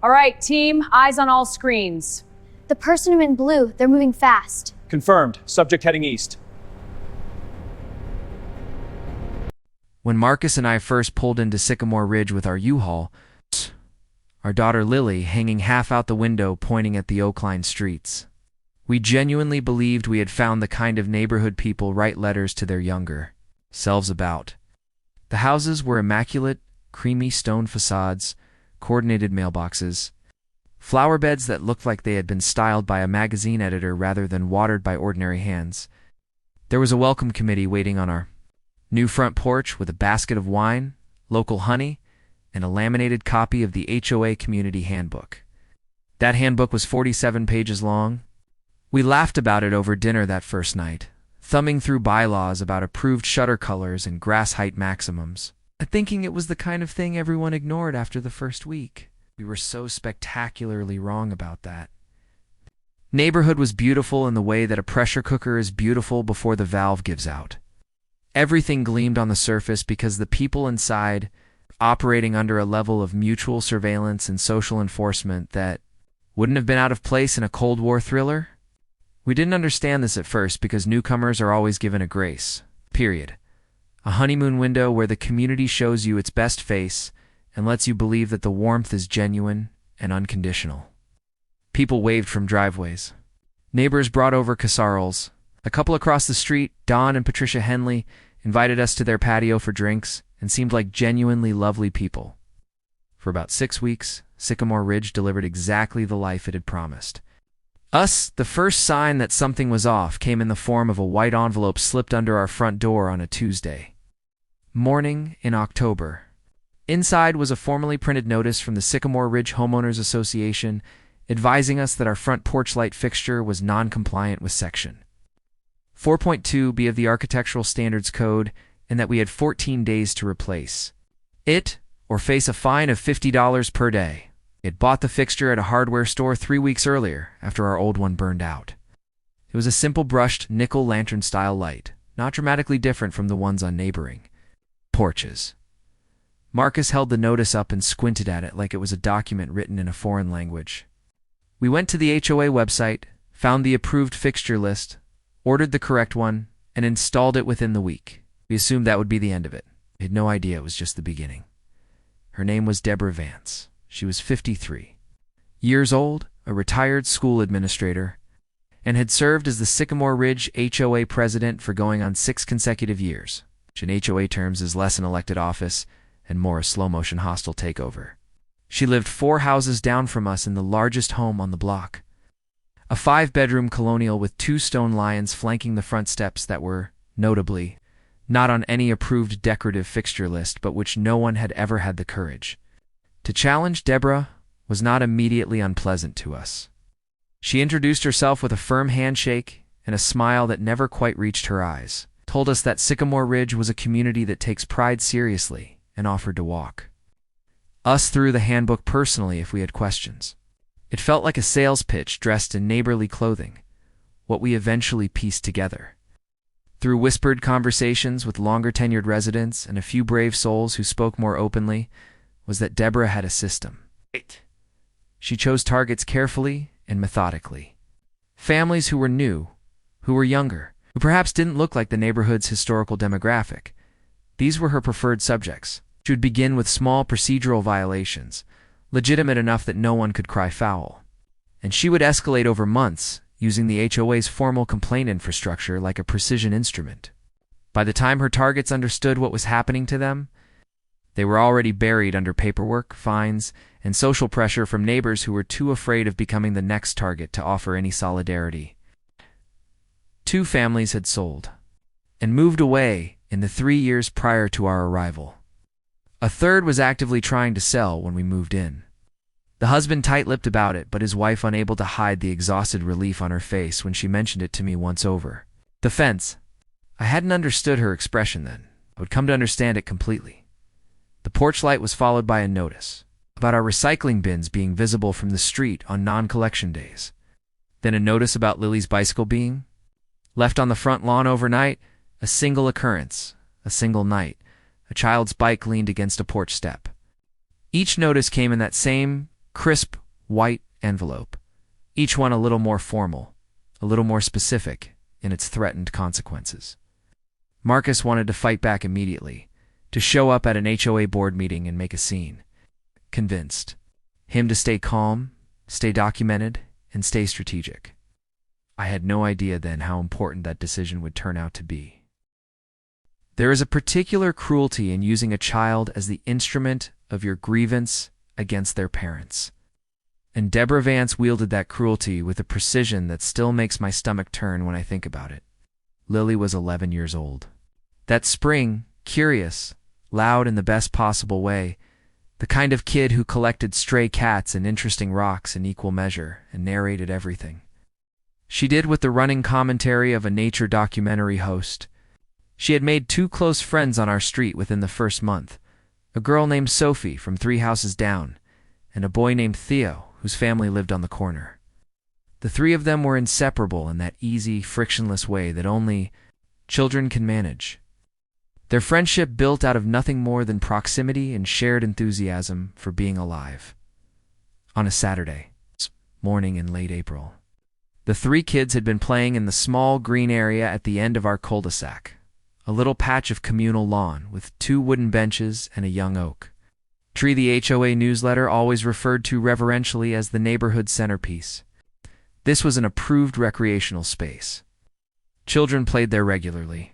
All right, team, eyes on all screens. The person in blue, they're moving fast. Confirmed. Subject heading east. When Marcus and I first pulled into Sycamore Ridge with our U-Haul, our daughter Lily hanging half out the window pointing at the Oakline streets, we genuinely believed we had found the kind of neighborhood people write letters to their younger selves about. The houses were immaculate, creamy stone facades, coordinated mailboxes, flower beds that looked like they had been styled by a magazine editor rather than watered by ordinary hands. There was a welcome committee waiting on our new front porch with a basket of wine, local honey, and a laminated copy of the HOA Community Handbook. That handbook was 47 pages long. We laughed about it over dinner that first night, thumbing through bylaws about approved shutter colors and grass height maximums, thinking it was the kind of thing everyone ignored after the first week. We were so spectacularly wrong about that. Neighborhood was beautiful in the way that a pressure cooker is beautiful before the valve gives out. Everything gleamed on the surface because the people inside, operating under a level of mutual surveillance and social enforcement that wouldn't have been out of place in a Cold War thriller. We didn't understand this at first because newcomers are always given a grace, period. A honeymoon window where the community shows you its best face and lets you believe that the warmth is genuine and unconditional. People waved from driveways. Neighbors brought over casseroles. A couple across the street, Don and Patricia Henley, invited us to their patio for drinks and seemed like genuinely lovely people. For about 6 weeks, Sycamore Ridge delivered exactly the life it had promised. The first sign that something was off came in the form of a white envelope slipped under our front door on a Tuesday morning in October. Inside was a formally printed notice from the Sycamore Ridge Homeowners Association advising us that our front porch light fixture was non-compliant with Section 4.2b of the Architectural Standards Code and that we had 14 days to replace it or face a fine of $50 per day. It bought the fixture at a hardware store 3 weeks earlier after our old one burned out. It was a simple brushed nickel lantern-style light, not dramatically different from the ones on neighboring porches. Marcus held the notice up and squinted at it like it was a document written in a foreign language. We went to the HOA website, found the approved fixture list, ordered the correct one, and installed it within the week. We assumed that would be the end of it. We had no idea it was just the beginning. Her name was Deborah Vance. She was 53 years old, a retired school administrator, and had served as the Sycamore Ridge HOA president for going on 6 consecutive years, which in HOA terms is less an elected office and more a slow-motion hostile takeover. She lived 4 houses down from us in the largest home on the block, a 5-bedroom colonial with 2 stone lions flanking the front steps that were, notably, not on any approved decorative fixture list but which no one had ever had the courage to challenge. Deborah was not immediately unpleasant to us. She introduced herself with a firm handshake and a smile that never quite reached her eyes, told us that Sycamore Ridge was a community that takes pride seriously, and offered to walk us through the handbook personally if we had questions. It felt like a sales pitch dressed in neighborly clothing, what we eventually pieced together through whispered conversations with longer-tenured residents and a few brave souls who spoke more openly, was that Deborah had a system. She chose targets carefully and methodically. Families who were new, who were younger, who perhaps didn't look like the neighborhood's historical demographic. These were her preferred subjects. She would begin with small procedural violations, legitimate enough that no one could cry foul. And she would escalate over months, using the HOA's formal complaint infrastructure like a precision instrument. By the time her targets understood what was happening to them, they were already buried under paperwork, fines, and social pressure from neighbors who were too afraid of becoming the next target to offer any solidarity. 2 families had sold and moved away in the 3 years prior to our arrival. A third was actively trying to sell when we moved in. The husband tight-lipped about it, but his wife unable to hide the exhausted relief on her face when she mentioned it to me once over. The fence. I hadn't understood her expression then. I would come to understand it completely. The porch light was followed by a notice about our recycling bins being visible from the street on non-collection days. Then a notice about Lily's bicycle being left on the front lawn overnight, a single occurrence, a single night. A child's bike leaned against a porch step. Each notice came in that same crisp, white envelope, each one a little more formal, a little more specific in its threatened consequences. Marcus wanted to fight back immediately, to show up at an HOA board meeting and make a scene. Convinced him to stay calm, stay documented, and stay strategic. I had no idea then how important that decision would turn out to be. There is a particular cruelty in using a child as the instrument of your grievance against their parents. And Deborah Vance wielded that cruelty with a precision that still makes my stomach turn when I think about it. Lily was 11 years old. That spring, curious, loud in the best possible way, the kind of kid who collected stray cats and interesting rocks in equal measure and narrated everything. She did with the running commentary of a nature documentary host. She had made 2 close friends on our street within the first month, a girl named Sophie from 3 houses down, and a boy named Theo, whose family lived on the corner. The 3 of them were inseparable in that easy, frictionless way that only children can manage. Their friendship built out of nothing more than proximity and shared enthusiasm for being alive. On a Saturday morning in late April, the 3 kids had been playing in the small green area at the end of our cul-de-sac, a little patch of communal lawn with 2 wooden benches and a young oak tree the HOA newsletter always referred to reverentially as the neighborhood centerpiece. This was an approved recreational space. Children played there regularly.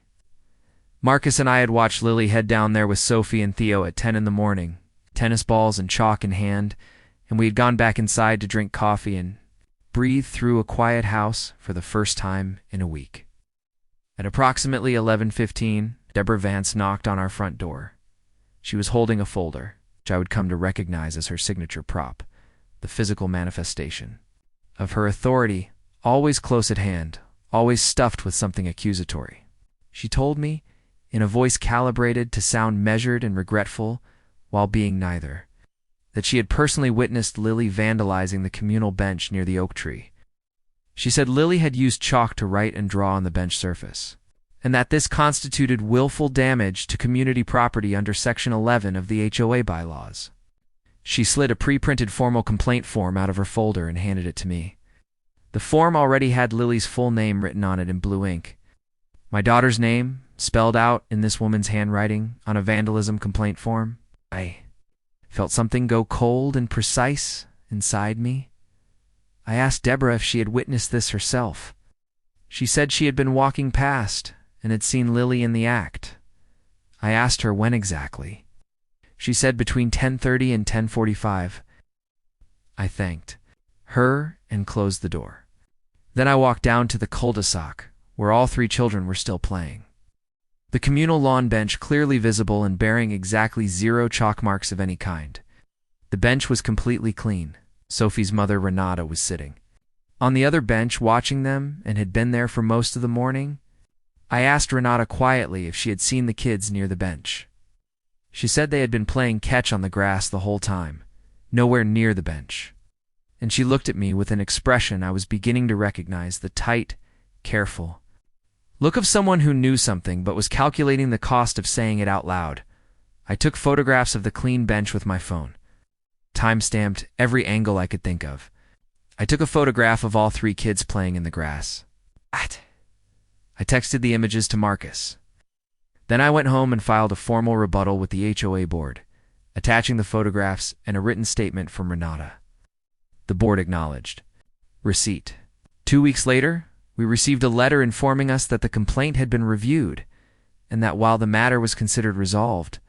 Marcus and I had watched Lily head down there with Sophie and Theo at 10 in the morning, tennis balls and chalk in hand, and we had gone back inside to drink coffee and breathe through a quiet house for the first time in a week. At approximately 11:15, Deborah Vance knocked on our front door. She was holding a folder, which I would come to recognize as her signature prop, the physical manifestation of her authority, always close at hand, always stuffed with something accusatory. She told me, in a voice calibrated to sound measured and regretful while being neither, that she had personally witnessed Lily vandalizing the communal bench near the oak tree. She said Lily had used chalk to write and draw on the bench surface, and that this constituted willful damage to community property under Section 11 of the HOA bylaws. She slid a pre-printed formal complaint form out of her folder and handed it to me. The form already had Lily's full name written on it in blue ink. My daughter's name, spelled out in this woman's handwriting on a vandalism complaint form. I felt something go cold and precise inside me. I asked Deborah if she had witnessed this herself. She said she had been walking past and had seen Lily in the act. I asked her when exactly. She said between 10:30 and 10:45. I thanked her and closed the door. Then I walked down to the cul-de-sac, where all 3 children were still playing. The communal lawn bench clearly visible and bearing exactly 0 chalk marks of any kind. The bench was completely clean. Sophie's mother, Renata, was sitting on the other bench watching them and had been there for most of the morning. I asked Renata quietly if she had seen the kids near the bench. She said they had been playing catch on the grass the whole time, nowhere near the bench. And she looked at me with an expression I was beginning to recognize, the tight, careful look of someone who knew something but was calculating the cost of saying it out loud. I took photographs of the clean bench with my phone, time-stamped every angle I could think of. I took a photograph of all 3 kids playing in the grass. I texted the images to Marcus. Then I went home and filed a formal rebuttal with the HOA board, attaching the photographs and a written statement from Renata. The board acknowledged. Receipt. 2 weeks later, we received a letter informing us that the complaint had been reviewed, and that while the matter was considered resolved,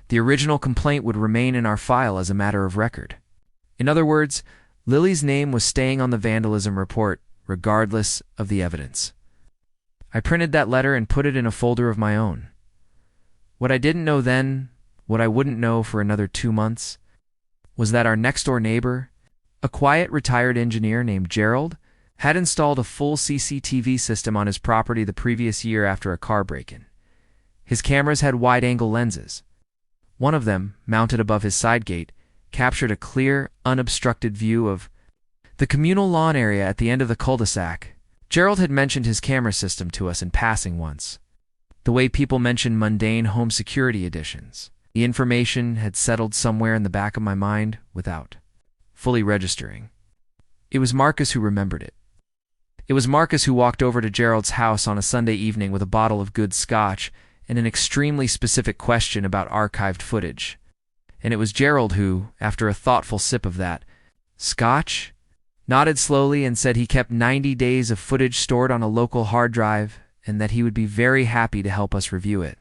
the original complaint would remain in our file as a matter of record. In other words, Lily's name was staying on the vandalism report, regardless of the evidence. I printed that letter and put it in a folder of my own. What I didn't know then, what I wouldn't know for another 2 months, was that our next-door neighbor, a quiet retired engineer named Gerald, had installed a full CCTV system on his property the previous year after a car break-in. His cameras had wide-angle lenses. One of them, mounted above his side gate, captured a clear, unobstructed view of the communal lawn area at the end of the cul-de-sac. Gerald had mentioned his camera system to us in passing once, the way people mention mundane home security additions. The information had settled somewhere in the back of my mind without fully registering. It was Marcus who remembered it. It was Marcus who walked over to Gerald's house on a Sunday evening with a bottle of good scotch and an extremely specific question about archived footage. And it was Gerald who, after a thoughtful sip of that scotch, nodded slowly and said he kept 90 days of footage stored on a local hard drive and that he would be very happy to help us review it.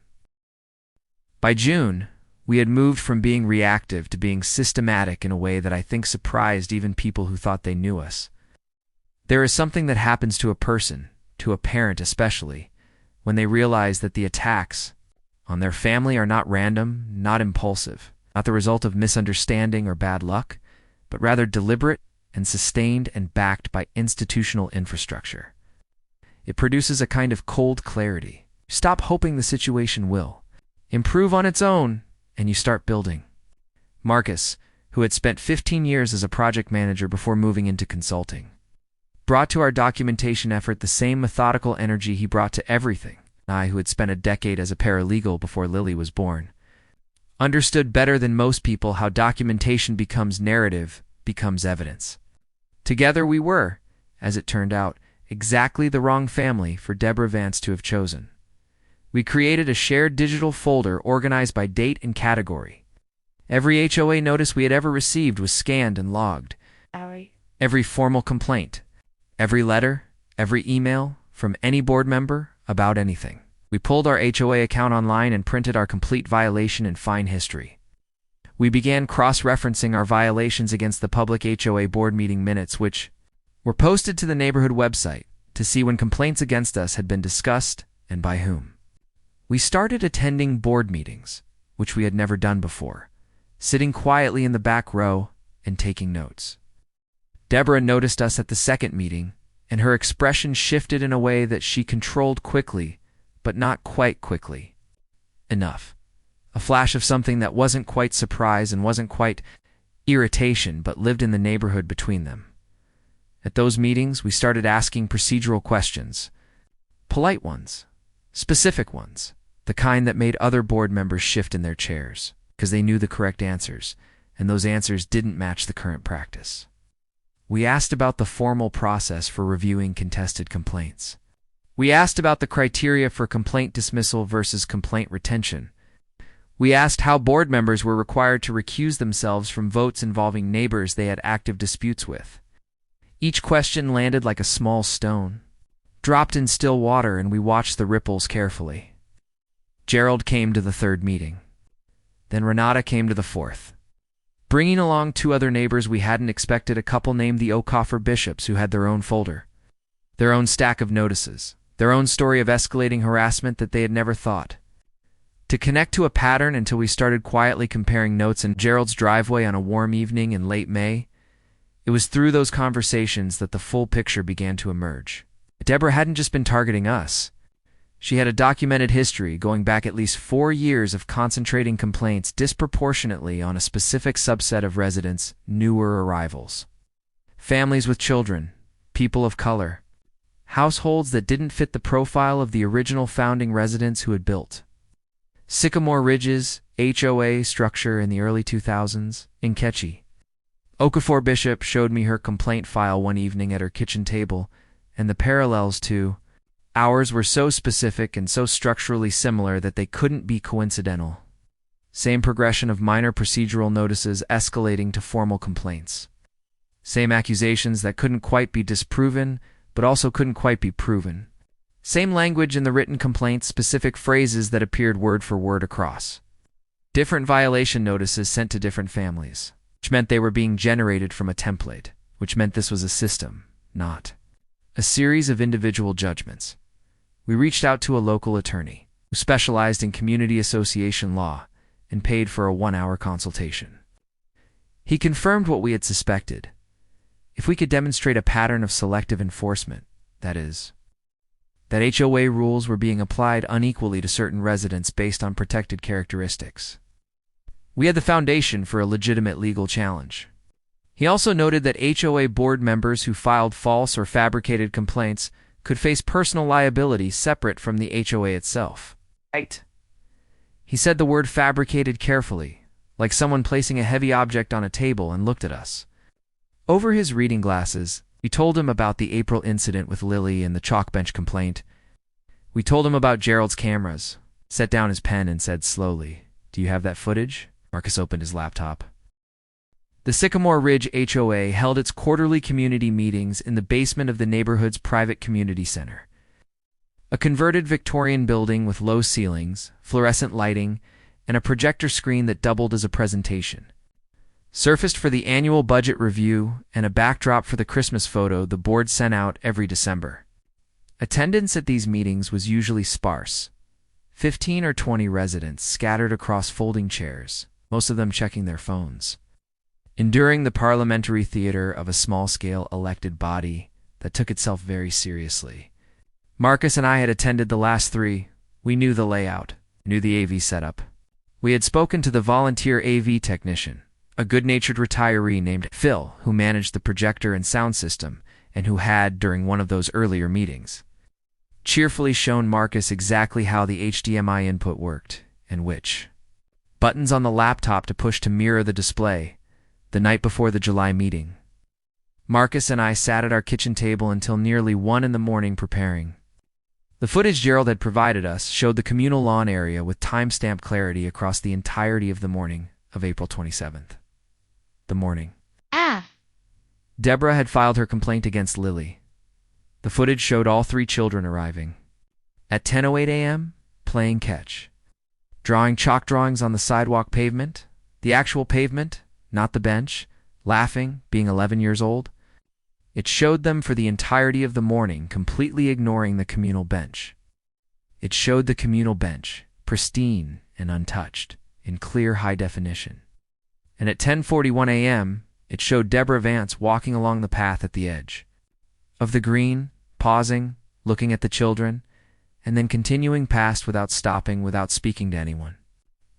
By June, we had moved from being reactive to being systematic in a way that I think surprised even people who thought they knew us. There is something that happens to a person, to a parent especially, when they realize that the attacks on their family are not random, not impulsive, not the result of misunderstanding or bad luck, but rather deliberate and sustained and backed by institutional infrastructure. It produces a kind of cold clarity. Stop hoping the situation will improve on its own, and you start building. Marcus, who had spent 15 years as a project manager before moving into consulting, brought to our documentation effort the same methodical energy he brought to everything. I, who had spent a decade as a paralegal before Lily was born, understood better than most people how documentation becomes narrative, becomes evidence. Together we were, as it turned out, exactly the wrong family for Deborah Vance to have chosen. We created a shared digital folder organized by date and category. Every HOA notice we had ever received was scanned and logged. Every formal complaint, every letter, every email from any board member about anything. We pulled our HOA account online and printed our complete violation and fine history. We began cross-referencing our violations against the public HOA board meeting minutes, which were posted to the neighborhood website to see when complaints against us had been discussed and by whom. We started attending board meetings, which we had never done before, sitting quietly in the back row and taking notes. Deborah noticed us at the second meeting, and her expression shifted in a way that she controlled quickly, but not quite quickly enough. A flash of something that wasn't quite surprise and wasn't quite irritation, but lived in the neighborhood between them. At those meetings, we started asking procedural questions. Polite ones, specific ones, the kind that made other board members shift in their chairs, because they knew the correct answers, and those answers didn't match the current practice. We asked about the formal process for reviewing contested complaints. We asked about the criteria for complaint dismissal versus complaint retention. We asked how board members were required to recuse themselves from votes involving neighbors they had active disputes with. Each question landed like a small stone, dropped in still water, and we watched the ripples carefully. Gerald came to the third meeting. Then Renata came to the fourth, bringing along two other neighbors we hadn't expected, a couple named the O'Coffer Bishops who had their own folder, their own stack of notices, their own story of escalating harassment that they had never thought to connect to a pattern until we started quietly comparing notes in Gerald's driveway on a warm evening in late May. It was through those conversations that the full picture began to emerge. Deborah hadn't just been targeting us. She had a documented history going back at least 4 years of concentrating complaints disproportionately on a specific subset of residents, newer arrivals. Families with children, people of color, households that didn't fit the profile of the original founding residents who had built Sycamore Ridge's HOA structure in the early 2000s in Ketchy. Okafor Bishop showed me her complaint file one evening at her kitchen table, and the parallels to ours were so specific and so structurally similar that they couldn't be coincidental. Same progression of minor procedural notices escalating to formal complaints. Same accusations that couldn't quite be disproven, but also couldn't quite be proven. Same language in the written complaints, specific phrases that appeared word for word across. Different violation notices sent to different families, which meant they were being generated from a template, which meant this was a system, not a series of individual judgments. We reached out to a local attorney who specialized in community association law and paid for a 1-hour consultation. He confirmed what we had suspected. If we could demonstrate a pattern of selective enforcement, that is, that HOA rules were being applied unequally to certain residents based on protected characteristics, we had the foundation for a legitimate legal challenge. He also noted that HOA board members who filed false or fabricated complaints could face personal liability separate from the HOA itself. Right. He said the word fabricated carefully, like someone placing a heavy object on a table, and looked at us. Over his reading glasses, we told him about the April incident with Lily and the chalk bench complaint. We told him about Gerald's cameras, set down his pen and said slowly, "Do you have that footage?" Marcus opened his laptop. The Sycamore Ridge HOA held its quarterly community meetings in the basement of the neighborhood's private community center. A converted Victorian building with low ceilings, fluorescent lighting, and a projector screen that doubled as a presentation. Surfaced for the annual budget review and a backdrop for the Christmas photo the board sent out every December. Attendance at these meetings was usually sparse. 15 or 20 residents scattered across folding chairs, most of them checking their phones. Enduring the parliamentary theater of a small-scale elected body that took itself very seriously. Marcus and I had attended the last three. We knew the layout, knew the AV setup. We had spoken to the volunteer AV technician, a good-natured retiree named Phil, who managed the projector and sound system, and who had, during one of those earlier meetings, cheerfully shown Marcus exactly how the HDMI input worked, and which buttons on the laptop to push to mirror the display, the night before the July meeting. Marcus and I sat at our kitchen table until nearly 1 in the morning preparing. The footage Gerald had provided us showed the communal lawn area with timestamp clarity across the entirety of the morning of April 27th. The morning. Deborah had filed her complaint against Lily. The footage showed all 3 children arriving. At 10:08 a.m., playing catch. Drawing chalk drawings on the sidewalk pavement, the actual pavement, not the bench, laughing, being 11 years old. It showed them for the entirety of the morning, completely ignoring the communal bench. It showed the communal bench, pristine and untouched, in clear high definition. And at 10:41 a.m., it showed Deborah Vance walking along the path at the edge of the green, pausing, looking at the children, and then continuing past without stopping, without speaking to anyone.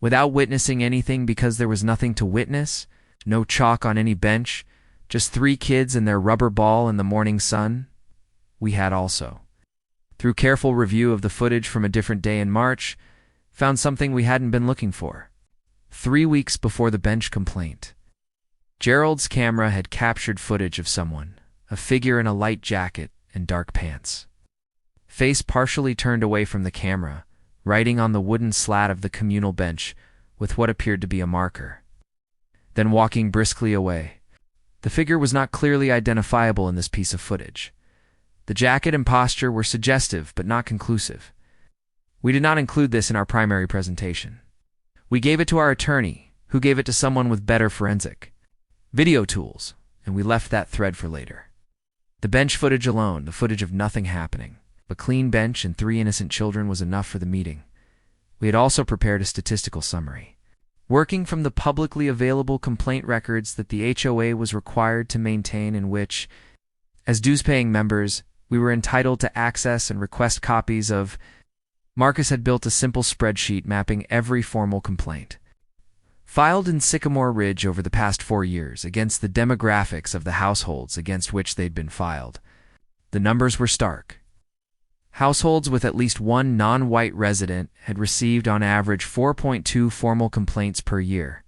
Without witnessing anything because there was nothing to witness, no chalk on any bench, just 3 kids and their rubber ball in the morning sun. We had also, through careful review of the footage from a different day in March, found something we hadn't been looking for. 3 weeks before the bench complaint, Gerald's camera had captured footage of someone, a figure in a light jacket and dark pants. Face partially turned away from the camera, writing on the wooden slat of the communal bench with what appeared to be a marker. Then walking briskly away. The figure was not clearly identifiable in this piece of footage. The jacket and posture were suggestive but not conclusive. We did not include this in our primary presentation. We gave it to our attorney, who gave it to someone with better forensic video tools, and we left that thread for later. The bench footage alone, the footage of nothing happening, a clean bench and 3 innocent children, was enough for the meeting. We had also prepared a statistical summary, working from the publicly available complaint records that the HOA was required to maintain, in which, as dues-paying members, we were entitled to access and request copies of. Marcus had built a simple spreadsheet mapping every formal complaint filed in Sycamore Ridge over the past 4 years against the demographics of the households against which they'd been filed. The numbers were stark. Households with at least 1 non-white resident had received on average 4.2 formal complaints per year.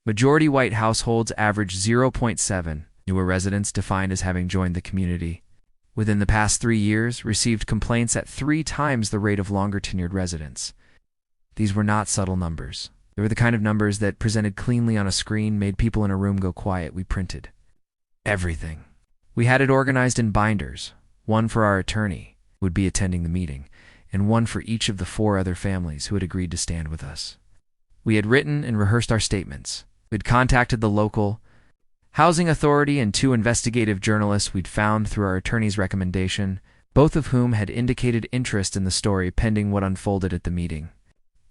Majority white households averaged 0.7, newer residents defined as having joined the community within the past 3 years received complaints at 3 times the rate of longer-tenured residents. These were not subtle numbers. They were the kind of numbers that, presented cleanly on a screen, made people in a room go quiet. We printed everything. We had it organized in binders, one for our attorney, who would be attending the meeting, and one for each of the 4 other families who had agreed to stand with us. We had written and rehearsed our statements. We had contacted the local housing authority and 2 investigative journalists we'd found through our attorney's recommendation, both of whom had indicated interest in the story pending what unfolded at the meeting.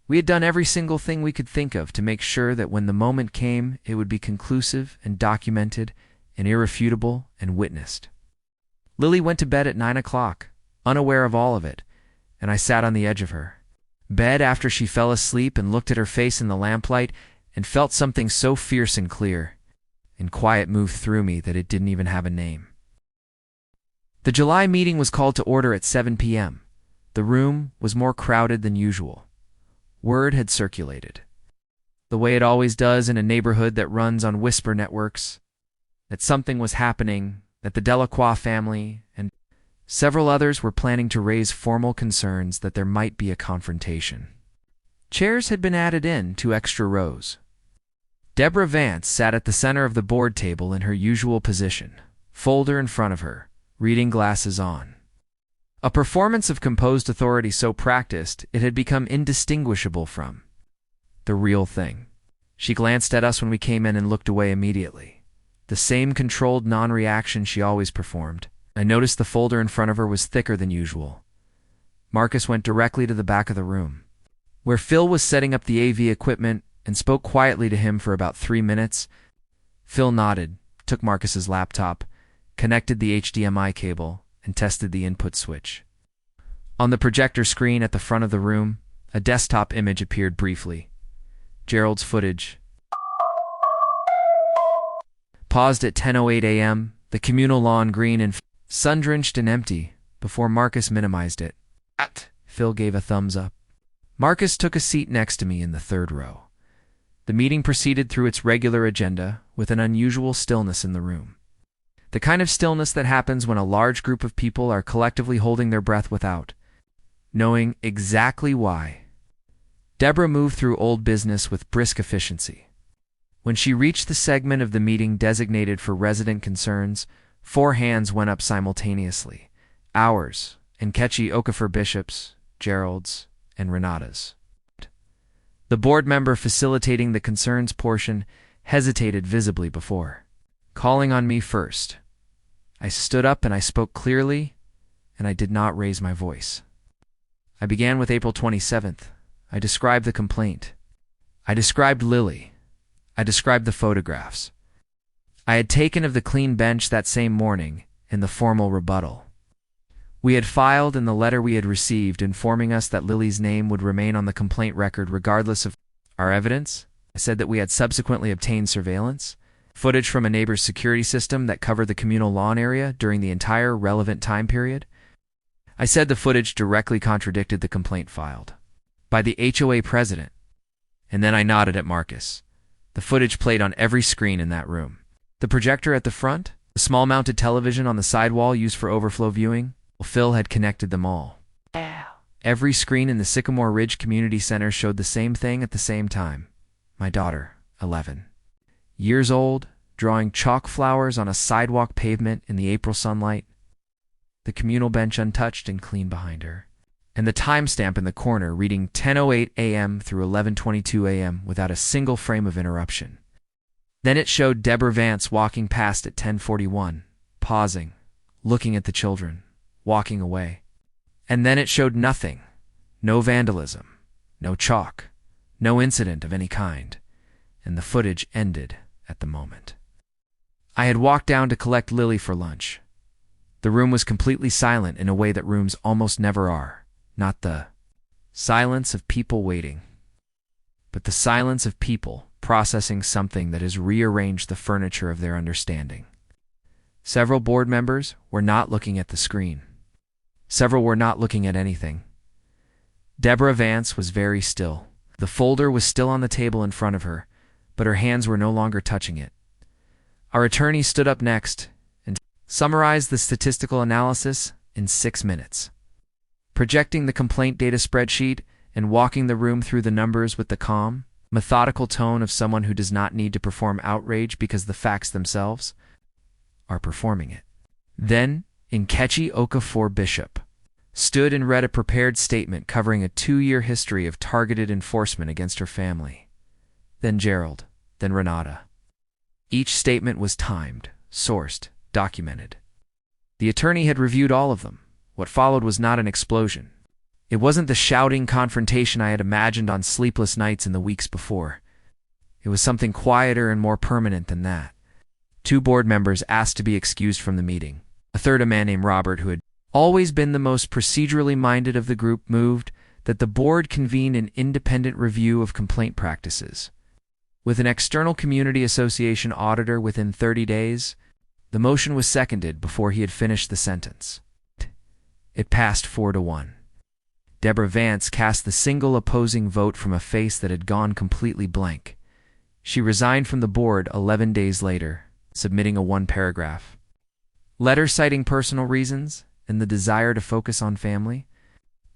We had done every single thing we could think of to make sure that when the moment came, it would be conclusive and documented and irrefutable and witnessed. Lily went to bed at 9 o'clock, unaware of all of it, and I sat on the edge of her bed after she fell asleep and looked at her face in the lamplight and felt something so fierce and clear and quiet move through me that it didn't even have a name. The July meeting was called to order at 7 p.m. The room was more crowded than usual. Word had circulated, the way it always does in a neighborhood that runs on whisper networks. that something was happening, that the Delacroix family and several others were planning to raise formal concerns that there might be a confrontation. Chairs had been added in, 2 extra rows. Deborah Vance sat at the center of the board table in her usual position, folder in front of her, reading glasses on. A performance of composed authority so practiced it had become indistinguishable from the real thing. She glanced at us when we came in and looked away immediately. The same controlled non-reaction she always performed. I noticed the folder in front of her was thicker than usual. Marcus went directly to the back of the room, where Phil was setting up the AV equipment, and spoke quietly to him for about 3 minutes. Phil nodded, took Marcus's laptop, connected the HDMI cable, and tested the input switch. On the projector screen at the front of the room, a desktop image appeared briefly. Gerald's footage paused at 10:08 a.m., the communal lawn green and sun-drenched and empty, before Marcus minimized it. Phil gave a thumbs up. Marcus took a seat next to me in the 3rd row. The meeting proceeded through its regular agenda, with an unusual stillness in the room. The kind of stillness that happens when a large group of people are collectively holding their breath without knowing exactly why. Deborah moved through old business with brisk efficiency. When she reached the segment of the meeting designated for resident concerns, 4 hands went up simultaneously. Ours, Nkechi Okafor Bishop's, Gerald's, and Renata's. The board member facilitating the concerns portion hesitated visibly before calling on me first. I stood up and I spoke clearly, and I did not raise my voice. I began with April 27th. I described the complaint. I described Lily. I described the photographs I had taken of the clean bench that same morning in the formal rebuttal we had filed and the letter we had received informing us that Lily's name would remain on the complaint record regardless of our evidence. I said that we had subsequently obtained surveillance footage from a neighbor's security system that covered the communal lawn area during the entire relevant time period. I said the footage directly contradicted the complaint filed by the HOA president, and then I nodded at Marcus. The footage played on every screen in that room. The projector at the front, the small mounted television on the sidewall used for overflow viewing, Phil had connected them all. Every screen in the Sycamore Ridge Community Center showed the same thing at the same time. My daughter, 11 years old, drawing chalk flowers on a sidewalk pavement in the April sunlight, the communal bench untouched and clean behind her, and the timestamp in the corner reading 10:08 a.m. through 11:22 a.m. without a single frame of interruption. Then it showed Deborah Vance walking past at 10:41, pausing, looking at the children, walking away. And then it showed nothing. No vandalism, no chalk, no incident of any kind, and the footage ended at the moment. I had walked down to collect Lily for lunch. The room was completely silent in a way that rooms almost never are. Not the silence of people waiting, but the silence of people processing something that has rearranged the furniture of their understanding. Several board members were not looking at the screen. Several were not looking at anything. Deborah Vance was very still. The folder was still on the table in front of her, but her hands were no longer touching it. Our attorney stood up next and summarized the statistical analysis in 6 minutes, projecting the complaint data spreadsheet and walking the room through the numbers with the calm, methodical tone of someone who does not need to perform outrage because the facts themselves are performing it. Then, Nkechi Okafor Bishop stood and read a prepared statement covering a 2-year history of targeted enforcement against her family. Then Gerald, then Renata. Each statement was timed, sourced, documented. The attorney had reviewed all of them. What followed was not an explosion. It wasn't the shouting confrontation I had imagined on sleepless nights in the weeks before. It was something quieter and more permanent than that. 2 board members asked to be excused from the meeting. A third, a man named Robert, who had always been the most procedurally minded of the group, moved that the board convene an independent review of complaint practices, with an external community association auditor within 30 days. The motion was seconded before he had finished the sentence. It passed 4-1. Deborah Vance cast the single opposing vote from a face that had gone completely blank. She resigned from the board 11 days later. submitting a one-paragraph letter citing personal reasons and the desire to focus on family.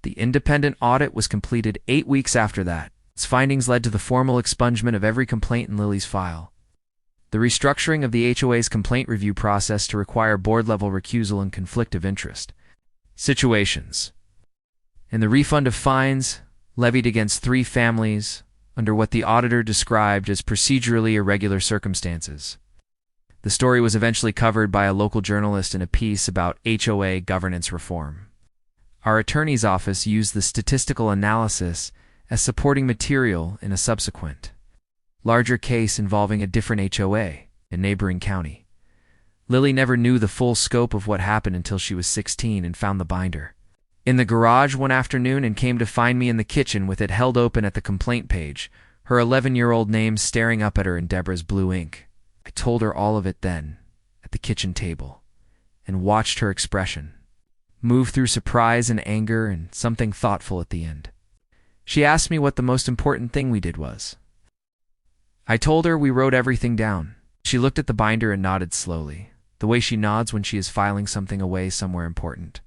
The independent audit was completed 8 weeks after that. Its findings led to the formal expungement of every complaint in Lily's file, the restructuring of the HOA's complaint review process to require board-level recusal and conflict of interest situations, and the refund of fines levied against 3 families under what the auditor described as procedurally irregular circumstances. The story was eventually covered by a local journalist in a piece about HOA governance reform. Our attorney's office used the statistical analysis as supporting material in a subsequent, larger case involving a different HOA in neighboring county. Lily never knew the full scope of what happened until she was 16 and found the binder in the garage one afternoon and came to find me in the kitchen with it held open at the complaint page, her 11-year-old name staring up at her in Deborah's blue ink. I told her all of it then, at the kitchen table, and watched her expression move through surprise and anger and something thoughtful at the end. She asked me what the most important thing we did was. I told her we wrote everything down. She looked at the binder and nodded slowly, the way she nods when she is filing something away somewhere important.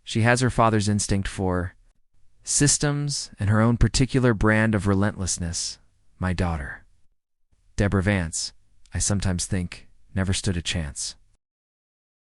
She has her father's instinct for systems and her own particular brand of relentlessness, my daughter. Deborah Vance, I sometimes think, never stood a chance.